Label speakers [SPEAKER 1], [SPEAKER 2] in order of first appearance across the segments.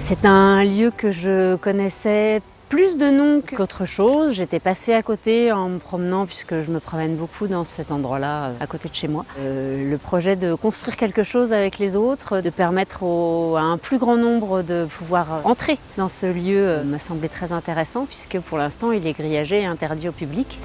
[SPEAKER 1] C'est un lieu que je connaissais plus de nom qu'autre chose. J'étais passée à côté en me promenant, puisque je me promène beaucoup dans cet endroit-là, à côté de chez moi. Le projet de construire quelque chose avec les autres, de permettre à un plus grand nombre de pouvoir entrer dans ce lieu me semblait très intéressant, puisque pour l'instant il est grillagé et interdit au public.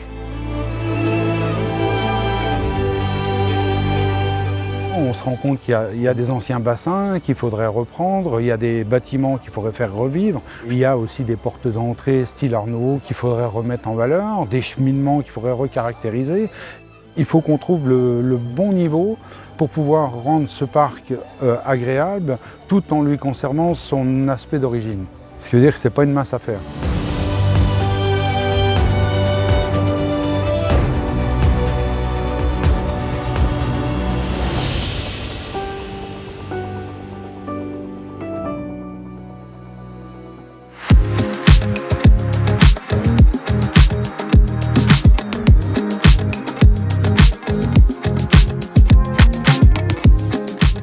[SPEAKER 2] On se rend compte qu'il y a des anciens bassins qu'il faudrait reprendre, il y a des bâtiments qu'il faudrait faire revivre, il y a aussi des portes d'entrée style Art Nouveau qu'il faudrait remettre en valeur, des cheminements qu'il faudrait recaractériser. Il faut qu'on trouve le bon niveau pour pouvoir rendre ce parc agréable tout en lui conservant son aspect d'origine. Ce qui veut dire que ce n'est pas une mince affaire.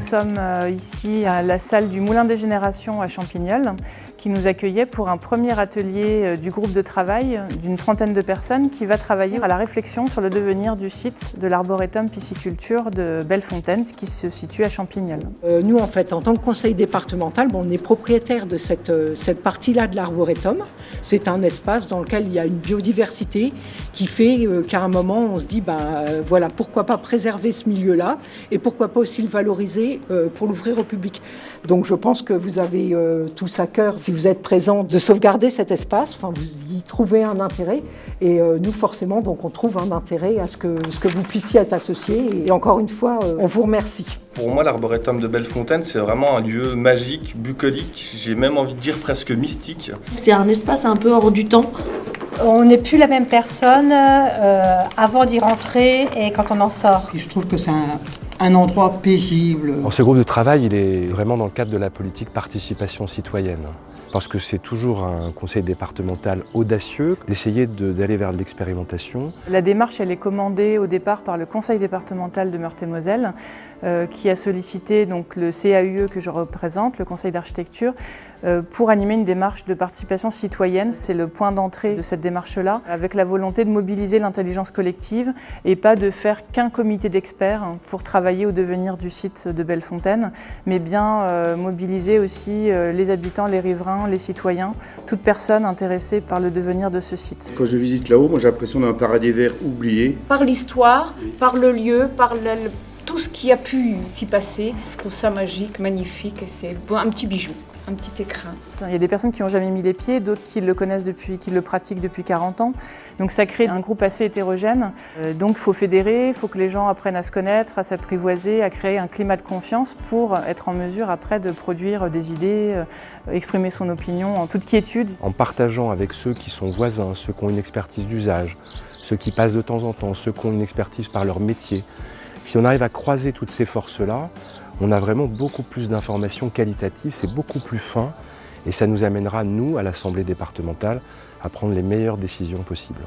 [SPEAKER 3] Nous sommes ici à la salle du Moulin des Générations à Champignol, qui nous accueillait pour un premier atelier du groupe de travail d'une trentaine de personnes qui va travailler à la réflexion sur le devenir du site de l'arboretum pisciculture de Bellefontaine, qui se situe à Champignol.
[SPEAKER 4] Nous, en fait, en tant que conseil départemental, on est propriétaire de cette partie-là de l'arboretum. C'est un espace dans lequel il y a une biodiversité qui fait qu'à un moment, on se dit, voilà, pourquoi pas préserver ce milieu-là et pourquoi pas aussi le valoriser pour l'ouvrir au public. Donc je pense que vous avez tous à cœur, si vous êtes présents, de sauvegarder cet espace, enfin, vous y trouvez un intérêt et nous forcément donc on trouve un intérêt à ce que vous puissiez être associés et encore une fois on vous remercie.
[SPEAKER 5] Pour moi l'arboretum de Bellefontaine c'est vraiment un lieu magique, bucolique, j'ai même envie de dire presque mystique.
[SPEAKER 6] C'est un espace un peu hors du temps.
[SPEAKER 7] On n'est plus la même personne avant d'y rentrer et quand on en sort.
[SPEAKER 8] Je trouve que c'est un endroit paisible.
[SPEAKER 9] Alors, ce groupe de travail, il est vraiment dans le cadre de la politique participation citoyenne. Parce que c'est toujours un conseil départemental audacieux d'essayer d'aller vers l'expérimentation.
[SPEAKER 3] La démarche, elle est commandée au départ par le conseil départemental de Meurthe-et-Moselle, qui a sollicité donc, le CAUE que je représente, le conseil d'architecture, pour animer une démarche de participation citoyenne. C'est le point d'entrée de cette démarche-là, avec la volonté de mobiliser l'intelligence collective et pas de faire qu'un comité d'experts pour travailler au devenir du site de Bellefontaine, mais bien mobiliser aussi les habitants, les riverains, les citoyens, toute personne intéressée par le devenir de ce site.
[SPEAKER 10] Quand je visite là-haut, moi j'ai l'impression d'un paradis vert oublié.
[SPEAKER 7] Par l'histoire, par le lieu, par tout ce qui a pu s'y passer, je trouve ça magique, magnifique et c'est un petit bijou. Un petit écrin.
[SPEAKER 3] Il y a des personnes qui n'ont jamais mis les pieds, d'autres qui le connaissent qui le pratiquent depuis 40 ans. Donc ça crée un groupe assez hétérogène. Donc il faut fédérer, il faut que les gens apprennent à se connaître, à s'apprivoiser, à créer un climat de confiance pour être en mesure après de produire des idées, exprimer son opinion en toute quiétude.
[SPEAKER 9] En partageant avec ceux qui sont voisins, ceux qui ont une expertise d'usage, ceux qui passent de temps en temps, ceux qui ont une expertise par leur métier. Si on arrive à croiser toutes ces forces-là, on a vraiment beaucoup plus d'informations qualitatives, c'est beaucoup plus fin et ça nous amènera, nous, à l'Assemblée départementale, à prendre les meilleures décisions possibles.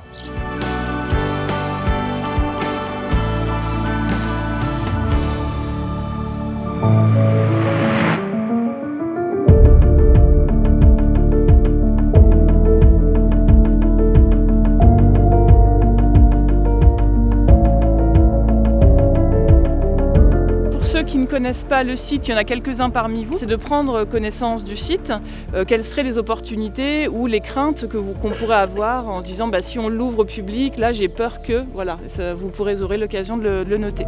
[SPEAKER 3] Ceux qui ne connaissent pas le site, il y en a quelques-uns parmi vous, c'est de prendre connaissance du site, quelles seraient les opportunités ou les craintes qu'on pourrait avoir en se disant si on l'ouvre au public, là j'ai peur que, voilà, vous aurez l'occasion de le noter.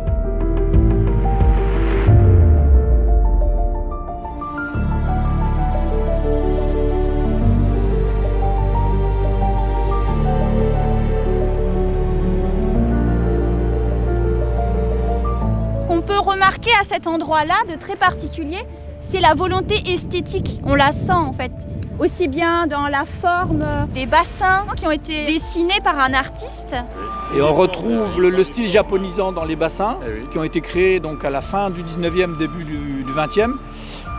[SPEAKER 11] Ce qu'on peut remarquer à cet endroit-là, de très particulier, c'est la volonté esthétique. On la sent en fait, aussi bien dans la forme des bassins qui ont été dessinés par un artiste.
[SPEAKER 12] Et on retrouve le style japonisant dans les bassins, qui ont été créés donc à la fin du 19e, début du 20e.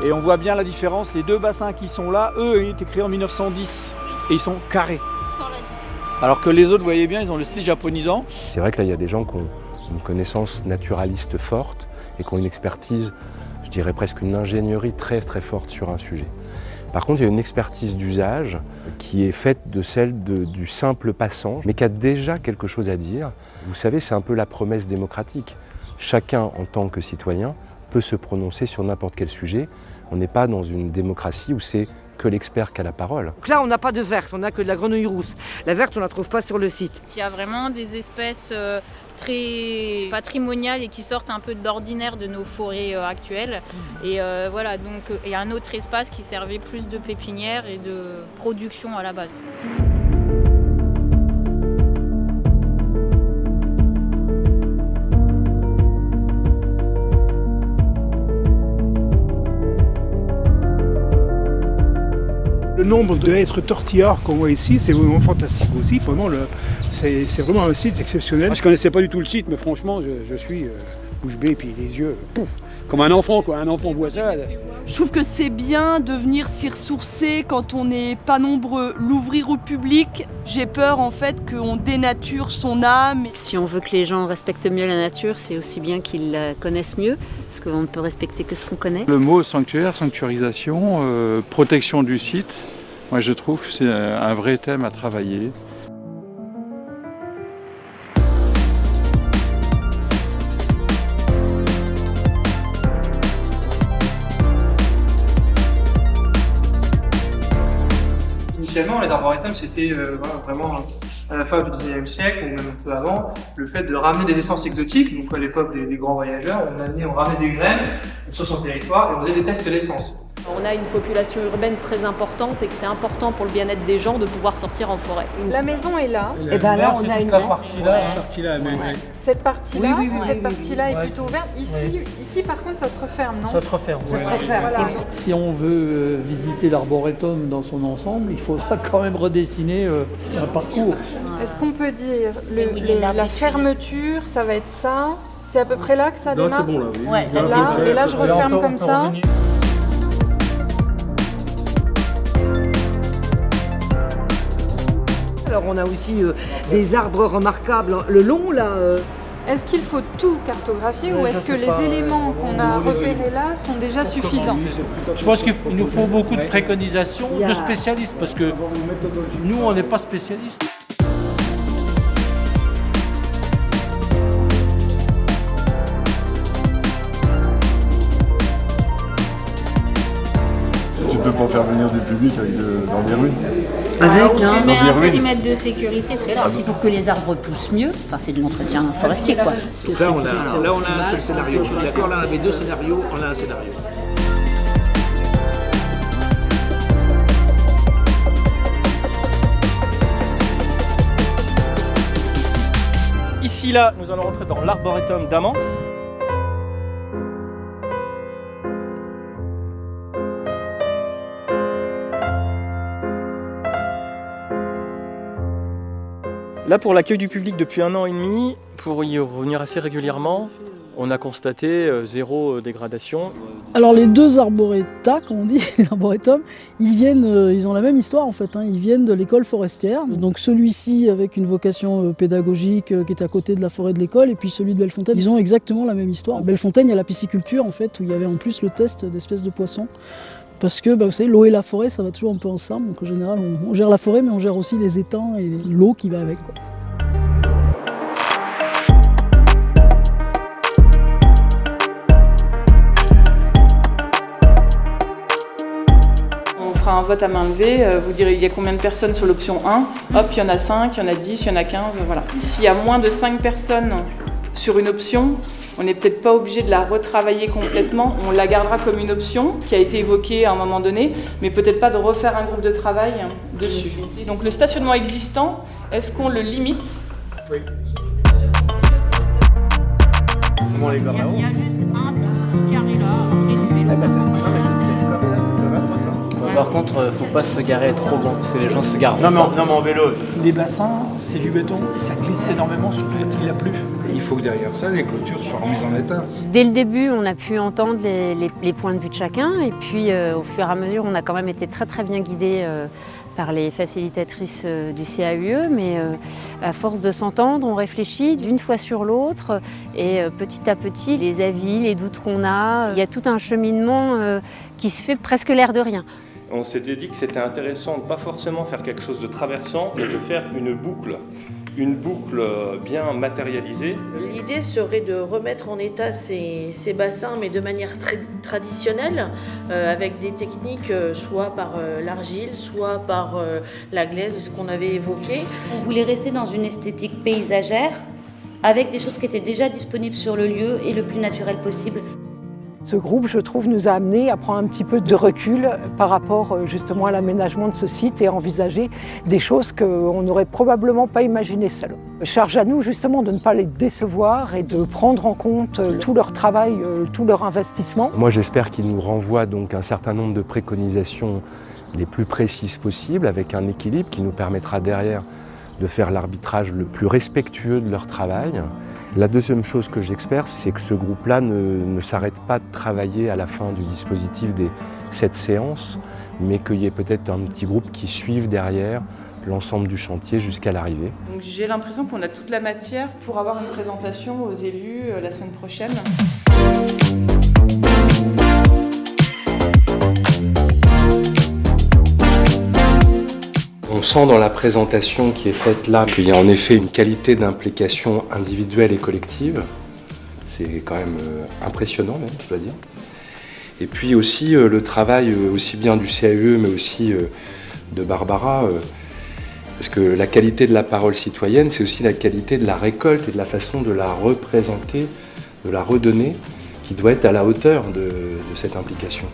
[SPEAKER 12] Et on voit bien la différence, les deux bassins qui sont là, eux, ont été créés en 1910 et ils sont carrés. Alors que les autres, vous voyez bien, ils ont le style japonisant.
[SPEAKER 9] C'est vrai que là, il y a des gens qui ont une connaissance naturaliste forte et qui ont une expertise, je dirais presque une ingénierie très très forte sur un sujet. Par contre, il y a une expertise d'usage qui est faite de celle du simple passant, mais qui a déjà quelque chose à dire. Vous savez, c'est un peu la promesse démocratique. Chacun, en tant que citoyen, peut se prononcer sur n'importe quel sujet. On n'est pas dans une démocratie où c'est que l'expert qui a la parole.
[SPEAKER 13] Donc là, on n'a pas de verte, on n'a que de la grenouille rousse. La verte, on ne la trouve pas sur le site.
[SPEAKER 11] Il y a vraiment des espèces très patrimoniales et qui sortent un peu d'ordinaire de nos forêts actuelles. Et voilà, donc il y a un autre espace qui servait plus de pépinière et de production à la base.
[SPEAKER 14] Le nombre d'êtres tortillards qu'on voit ici, c'est vraiment fantastique aussi. Vraiment, c'est vraiment un site exceptionnel.
[SPEAKER 15] Moi, je connaissais pas du tout le site, mais franchement, je suis bouche bée, puis les yeux, pouf, comme un enfant, quoi. Un enfant voit ça.
[SPEAKER 16] Je trouve que c'est bien de venir s'y ressourcer quand on n'est pas nombreux. L'ouvrir au public, j'ai peur en fait qu'on dénature son âme.
[SPEAKER 1] Si on veut que les gens respectent mieux la nature, c'est aussi bien qu'ils la connaissent mieux, parce qu'on ne peut respecter que ce qu'on connaît.
[SPEAKER 17] Le mot sanctuaire, sanctuarisation, protection du site, moi je trouve que c'est un vrai thème à travailler.
[SPEAKER 18] Initialement, les arboretums, c'était vraiment à la fin du XIXe siècle, ou même un peu avant, le fait de ramener des essences exotiques. Donc à l'époque des grands voyageurs, on ramenait des graines sur son territoire et on faisait des tests d'essence.
[SPEAKER 19] On a une population urbaine très importante et que c'est important pour le bien-être des gens de pouvoir sortir en forêt.
[SPEAKER 7] La maison est là.
[SPEAKER 19] Et bien là, on a une
[SPEAKER 7] Cette partie-là est plutôt ouverte. Ici, par contre, ça se referme, non?
[SPEAKER 20] Ça se referme.
[SPEAKER 7] Ça se referme. Voilà.
[SPEAKER 20] Si on veut visiter l'arboretum dans son ensemble, il faudra quand même redessiner un parcours.
[SPEAKER 7] Est-ce qu'on peut dire la fermeture, ça va être ça? C'est à peu près là que ça démarre?
[SPEAKER 20] C'est bon là, oui.
[SPEAKER 7] Ouais, là, et là, je referme comme ça.
[SPEAKER 13] Alors on a aussi des arbres remarquables le long là.
[SPEAKER 7] Est-ce qu'il faut tout cartographier ou est-ce que les éléments qu'on a repérés là sont déjà suffisants?
[SPEAKER 20] Je pense qu'il nous faut beaucoup de préconisations de spécialistes parce que nous on n'est pas spécialistes.
[SPEAKER 17] Tu peux pas faire venir du public dans des ruines.
[SPEAKER 1] On met un périmètre de sécurité très large. C'est pour que les arbres poussent mieux. Enfin, c'est de l'entretien forestier, quoi.
[SPEAKER 12] Là, on a un seul scénario. D'accord, là, on avait deux scénarios, on a un scénario.
[SPEAKER 18] Ici, là, nous allons rentrer dans l'arboretum d'Amance. Là, pour l'accueil du public depuis 1 an et demi, pour y revenir assez régulièrement, on a constaté 0 dégradation.
[SPEAKER 21] Alors les deux arboretas, comme on dit, les arboretums, ils ont la même histoire en fait. Ils viennent de l'école forestière. Donc celui-ci avec une vocation pédagogique qui est à côté de la forêt de l'école, et puis celui de Bellefontaine, ils ont exactement la même histoire. À Bellefontaine, il y a la pisciculture en fait, où il y avait en plus le test d'espèces de poissons. Parce que vous savez, l'eau et la forêt, ça va toujours un peu ensemble. Donc en général, on gère la forêt, mais on gère aussi les étangs et l'eau qui va avec, quoi.
[SPEAKER 7] On fera un vote à main levée, vous direz il y a combien de personnes sur l'option 1, hop, il y en a 5, il y en a 10, il y en a 15, voilà. S'il y a moins de 5 personnes sur une option, on n'est peut-être pas obligé de la retravailler complètement, on la gardera comme une option qui a été évoquée à un moment donné, mais peut-être pas de refaire un groupe de travail dessus. Donc le stationnement existant, est-ce qu'on le limite?
[SPEAKER 18] Oui. Comment les gars?
[SPEAKER 11] Il y a juste un petit carré là, et du vélo.
[SPEAKER 22] Par contre, faut pas se garer trop loin parce que les gens se garent.
[SPEAKER 18] Non mais en vélo.
[SPEAKER 12] Les bassins, c'est du béton, et ça glisse énormément, surtout quand il a plu.
[SPEAKER 2] Il faut que derrière ça, les clôtures soient remises en état.
[SPEAKER 1] Dès le début, on a pu entendre les points de vue de chacun, et puis au fur et à mesure, on a quand même été très très bien guidés par les facilitatrices du CAUE, mais à force de s'entendre, on réfléchit d'une fois sur l'autre, et petit à petit, les avis, les doutes qu'on a, il y a tout un cheminement qui se fait presque l'air de rien.
[SPEAKER 4] On s'était dit que c'était intéressant de pas forcément faire quelque chose de traversant, mais de faire une boucle bien matérialisée.
[SPEAKER 6] L'idée serait de remettre en état ces bassins, mais de manière très traditionnelle, avec des techniques soit par l'argile, soit par la glaise, ce qu'on avait évoqué.
[SPEAKER 5] On voulait rester dans une esthétique paysagère, avec des choses qui étaient déjà disponibles sur le lieu et le plus naturel possible.
[SPEAKER 23] Ce groupe, je trouve, nous a amené à prendre un petit peu de recul par rapport justement à l'aménagement de ce site et à envisager des choses qu'on n'aurait probablement pas imaginées seuls. Charge à nous justement de ne pas les décevoir et de prendre en compte tout leur travail, tout leur investissement.
[SPEAKER 9] Moi j'espère qu'ils nous renvoient donc un certain nombre de préconisations les plus précises possibles avec un équilibre qui nous permettra derrière de faire l'arbitrage le plus respectueux de leur travail. La deuxième chose que j'espère, c'est que ce groupe-là ne s'arrête pas de travailler à la fin du dispositif des 7 séances, mais qu'il y ait peut-être un petit groupe qui suive derrière l'ensemble du chantier jusqu'à l'arrivée.
[SPEAKER 7] J'ai l'impression qu'on a toute la matière pour avoir une présentation aux élus la semaine prochaine.
[SPEAKER 9] On sent dans la présentation qui est faite là qu'il y a en effet une qualité d'implication individuelle et collective. C'est quand même impressionnant même, je dois dire. Et puis aussi le travail aussi bien du CAUE mais aussi de Barbara, parce que la qualité de la parole citoyenne, c'est aussi la qualité de la récolte et de la façon de la représenter, de la redonner, qui doit être à la hauteur de cette implication.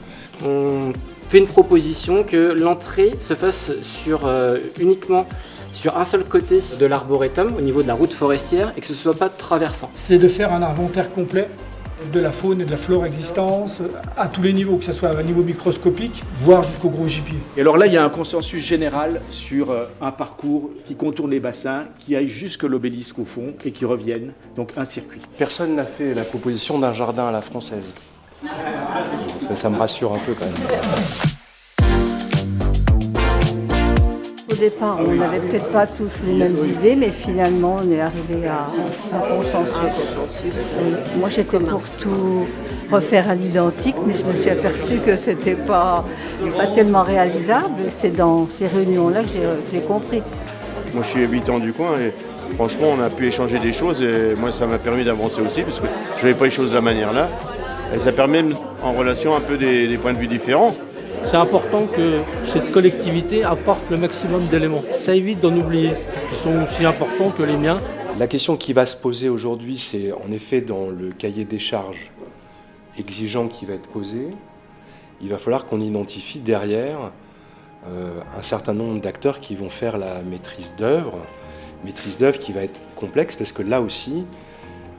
[SPEAKER 24] On fait une proposition que l'entrée se fasse uniquement sur un seul côté de l'arboretum, au niveau de la route forestière, et que ce ne soit pas traversant.
[SPEAKER 14] C'est de faire un inventaire complet de la faune et de la flore existante à tous les niveaux, que ce soit à un niveau microscopique, voire jusqu'au gros gibier.
[SPEAKER 12] Et alors là, il y a un consensus général sur un parcours qui contourne les bassins, qui aille jusque l'obélisque au fond et qui revienne, donc un circuit.
[SPEAKER 9] Personne n'a fait la proposition d'un jardin à la française. Ça me rassure un peu quand même.
[SPEAKER 25] Au départ, on n'avait peut-être pas tous les mêmes idées, mais finalement, on est arrivé à un consensus. Moi, j'étais pour tout refaire à l'identique, mais je me suis aperçue que c'était pas tellement réalisable. C'est dans ces réunions-là que j'ai compris.
[SPEAKER 10] Moi, je suis habitant du coin et franchement, on a pu échanger des choses et moi, ça m'a permis d'avancer aussi parce que je ne voyais pas les choses de la manière-là. Et ça permet en relation un peu des points de vue différents.
[SPEAKER 20] C'est important que cette collectivité apporte le maximum d'éléments. Ça évite d'en oublier, qui sont aussi importants que les miens.
[SPEAKER 9] La question qui va se poser aujourd'hui, c'est en effet dans le cahier des charges exigeant qui va être posé, il va falloir qu'on identifie derrière un certain nombre d'acteurs qui vont faire la maîtrise d'œuvre qui va être complexe parce que là aussi,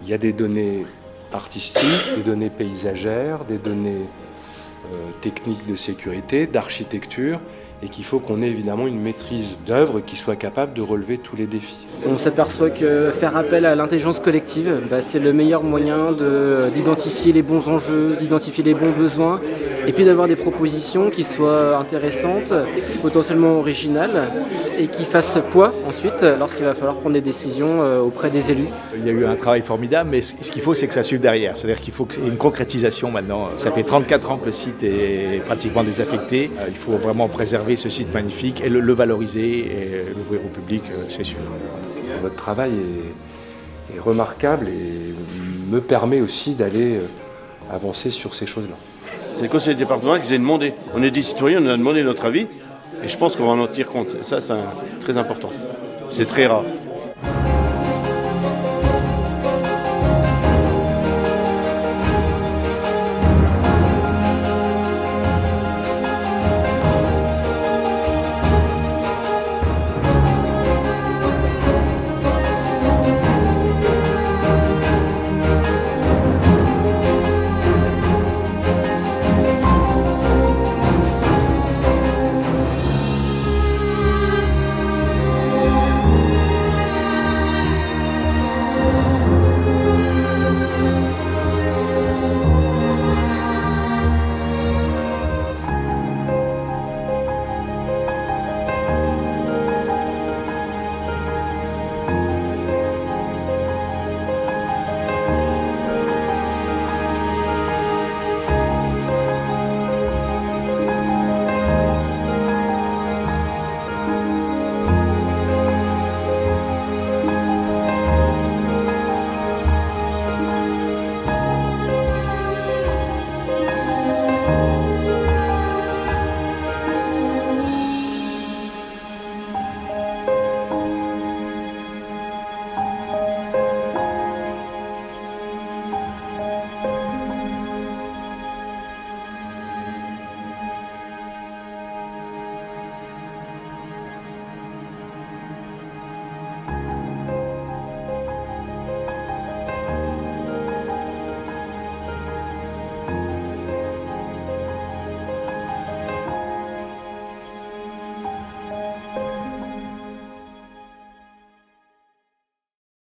[SPEAKER 9] il y a des données artistiques, des données paysagères, des données techniques de sécurité, d'architecture, et qu'il faut qu'on ait évidemment une maîtrise d'œuvre qui soit capable de relever tous les défis.
[SPEAKER 24] On s'aperçoit que faire appel à l'intelligence collective, c'est le meilleur moyen d'identifier les bons enjeux, d'identifier les bons besoins, et puis d'avoir des propositions qui soient intéressantes, potentiellement originales, et qui fassent poids ensuite lorsqu'il va falloir prendre des décisions auprès des élus.
[SPEAKER 12] Il y a eu un travail formidable, mais ce qu'il faut, c'est que ça suive derrière. C'est-à-dire qu'il faut qu'il y ait une concrétisation maintenant. Ça fait 34 ans que le site est pratiquement désaffecté. Il faut vraiment préserver ce site magnifique et le valoriser et l'ouvrir au public, c'est sûr.
[SPEAKER 9] Votre travail est remarquable et me permet aussi d'aller avancer sur ces choses-là.
[SPEAKER 10] C'est le conseil départemental qui nous a demandé. On est des citoyens, on a demandé notre avis et je pense qu'on va en tenir compte. Et ça, c'est très important. C'est très rare.